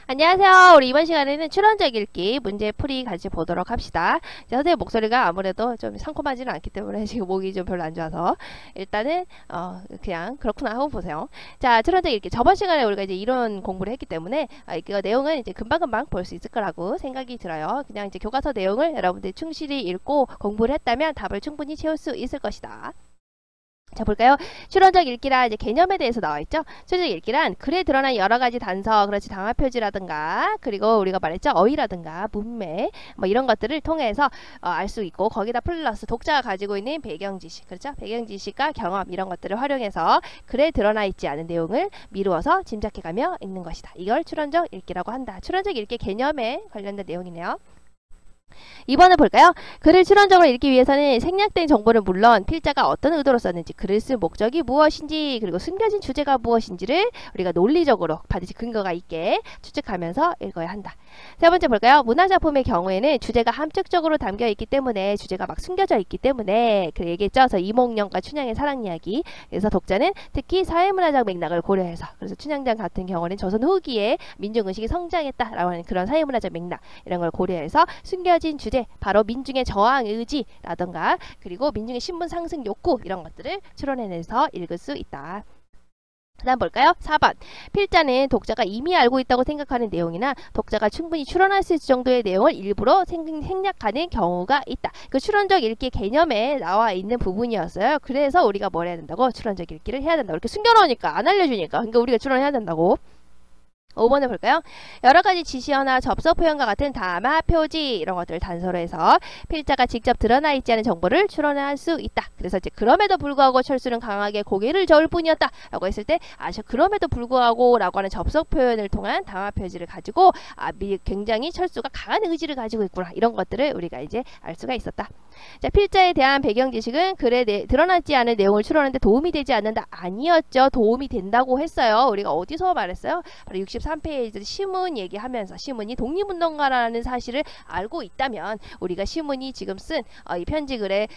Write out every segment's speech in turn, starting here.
안녕하세요. 우리 이번 시간에는 추론적 읽기 문제 풀이 같이 보도록 합시다. 선생님 목소리가 아무래도 좀 상콤하지는 않기 때문에 지금 목이 좀 별로 안 좋아서 일단은 그냥 그렇구나 하고 보세요. 자, 추론적 읽기 저번 시간에 우리가 이제 이론 공부를 했기 때문에 이거 내용은 이제 금방금방 볼 수 있을 거라고 생각이 들어요. 그냥 이제 교과서 내용을 여러분들이 충실히 읽고 공부를 했다면 답을 충분히 채울 수 있을 것이다. 자, 볼까요? 추론적 읽기란 이제 개념에 대해서 나와 있죠. 추론적 읽기란 글에 드러난 여러 가지 단서, 그렇지 단화 표지라든가, 그리고 우리가 말했죠, 어휘라든가 문맥 뭐 이런 것들을 통해서 알 수 있고, 거기다 플러스 독자가 가지고 있는 배경 지식, 그렇죠? 배경 지식과 경험 이런 것들을 활용해서 글에 드러나 있지 않은 내용을 미루어서 짐작해가며 읽는 것이다. 이걸 추론적 읽기라고 한다. 추론적 읽기 개념에 관련된 내용이네요. 2번을 볼까요? 글을 추론적으로 읽기 위해서는 생략된 정보는 물론 필자가 어떤 의도로 썼는지, 글을 쓴 목적이 무엇인지, 그리고 숨겨진 주제가 무엇인지를 우리가 논리적으로 반드시 근거가 있게 추측하면서 읽어야 한다. 세 번째 볼까요? 문학작품의 경우에는 주제가 함축적으로 담겨 있기 때문에, 주제가 막 숨겨져 있기 때문에, 그 얘기했죠. 그래서 이몽룡과 춘향의 사랑 이야기. 그래서 독자는 특히 사회문화적 맥락을 고려해서, 그래서 춘향전 같은 경우는 조선 후기에 민중의식이 성장했다라고 하는 그런 사회문화적 맥락 이런 걸 고려해서 숨겨진 주제, 바로 민중의 저항 의지라던가, 그리고 민중의 신분 상승 욕구 이런 것들을 추론해내서 읽을 수 있다. 그 다음 볼까요? 4번. 필자는 독자가 이미 알고 있다고 생각하는 내용이나 독자가 충분히 추론할 수 있을 정도의 내용을 일부러 생략하는 경우가 있다. 그 추론적 읽기 개념에 나와 있는 부분이었어요. 그래서 우리가 뭘 해야 된다고? 추론적 읽기를 해야 된다고. 이렇게 숨겨놓으니까, 안 알려주니까. 그러니까 우리가 추론해야 된다고. 5번을 볼까요? 여러 가지 지시어나 접속 표현과 같은 담화, 표지 이런 것들을 단서로 해서 필자가 직접 드러나 있지 않은 정보를 추론할 수 있다. 그래서 이제 그럼에도 불구하고 철수는 강하게 고개를 저을 뿐이었다 라고 했을 때, 그럼에도 불구하고 라고 하는 접속 표현을 통한 담화 표지를 가지고 굉장히 철수가 강한 의지를 가지고 있구나, 이런 것들을 우리가 이제 알 수가 있었다. 자, 필자에 대한 배경 지식은 글에 드러나지 않은 내용을 추론하는데 도움이 되지 않는다. 아니었죠. 도움이 된다고 했어요. 우리가 어디서 말했어요? 바로 63페이지 시문 얘기하면서, 시문이 독립운동가라는 사실을 알고 있다면 우리가 시문이 지금 쓴 이 편지글에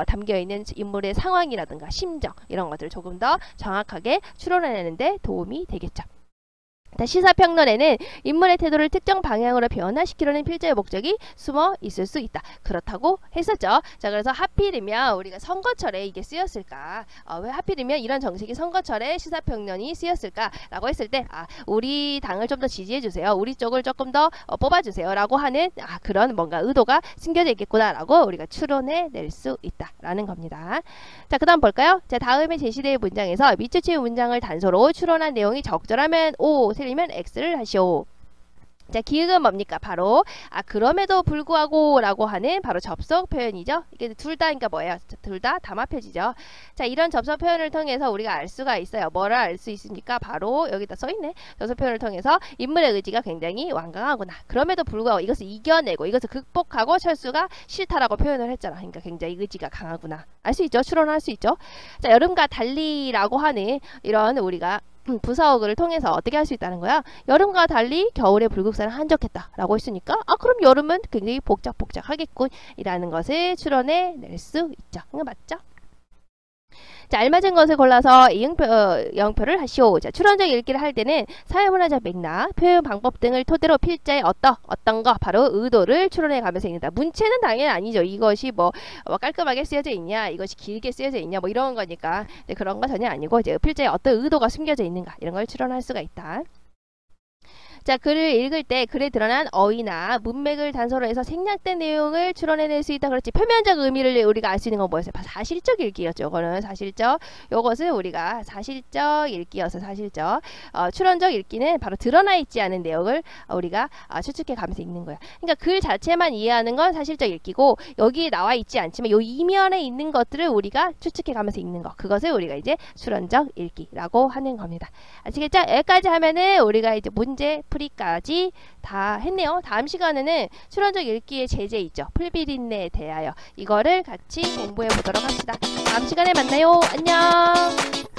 담겨있는 인물의 상황이라든가 심정 이런 것들을 조금 더 정확하게 추론해내는데 도움이 되겠죠. 시사평론에는 인물의 태도를 특정 방향으로 변화시키려는 필자의 목적이 숨어 있을 수 있다. 그렇다고 했었죠. 자, 그래서 하필이면 우리가 선거철에 이게 쓰였을까? 왜 하필이면 이런 정책이 선거철에 시사평론이 쓰였을까? 라고 했을 때, 우리 당을 좀 더 지지해주세요. 우리 쪽을 조금 더 뽑아주세요. 라고 하는 그런 뭔가 의도가 숨겨져 있겠구나 라고 우리가 추론해낼 수 있다. 라는 겁니다. 자, 그 다음 볼까요? 자, 다음에 제시된 문장에서 밑줄친 문장을 단서로 추론한 내용이 적절하면 O, 틀리면 X를 하시오. 자, 기획은 뭡니까? 바로 그럼에도 불구하고 라고 하는 바로 접속 표현이죠. 이게 둘 다, 그러니까 뭐예요? 둘 다 담화 표지죠. 자, 이런 접속 표현을 통해서 우리가 알 수가 있어요. 뭐를 알 수 있습니까? 바로 여기다 써있네. 접속 표현을 통해서 인물의 의지가 굉장히 완강하구나. 그럼에도 불구하고 이것을 이겨내고 이것을 극복하고 철수가 싫다라고 표현을 했잖아. 그러니까 굉장히 의지가 강하구나. 알 수 있죠? 추론할 수 있죠? 자, 여름과 달리라고 하는 이런 우리가 부사어글을 통해서 어떻게 할 수 있다는 거야? 여름과 달리 겨울의 불국사는 한적했다 라고 했으니까, 그럼 여름은 굉장히 복작복작하겠군 이라는 것을 추론해낼 수 있죠. 맞죠? 자, 알맞은 것을 골라서 이응표를 하시오. 자, 추론적 읽기를 할 때는 사회문화적 맥락, 표현 방법 등을 토대로 필자의 어떤 거, 바로 의도를 추론해 가면서 읽는다. 문체는 당연히 아니죠. 이것이 뭐 깔끔하게 쓰여져 있냐, 이것이 길게 쓰여져 있냐, 뭐 이런 거니까 그런 거 전혀 아니고, 이제 필자의 어떤 의도가 숨겨져 있는가 이런 걸 추론할 수가 있다. 자, 글을 읽을 때 글에 드러난 어휘나 문맥을 단서로 해서 생략된 내용을 추론해낼 수 있다. 그렇지. 표면적 의미를 우리가 알 수 있는 건 뭐였어요? 사실적 읽기였죠. 이거는 사실적. 요것을 우리가 사실적 읽기여서 사실적. 추론적 읽기는 바로 드러나 있지 않은 내용을 우리가 추측해 가면서 읽는 거야. 그러니까 글 자체만 이해하는 건 사실적 읽기고, 여기에 나와 있지 않지만 요 이면에 있는 것들을 우리가 추측해 가면서 읽는 거. 그것을 우리가 이제 추론적 읽기라고 하는 겁니다. 아시겠죠? 여기까지 하면은 우리가 이제 문제 풀이까지 다 했네요. 다음 시간에는 추론적 읽기의 제재 있죠. 풀비린내에 대하여 이거를 같이 공부해 보도록 합시다. 다음 시간에 만나요. 안녕.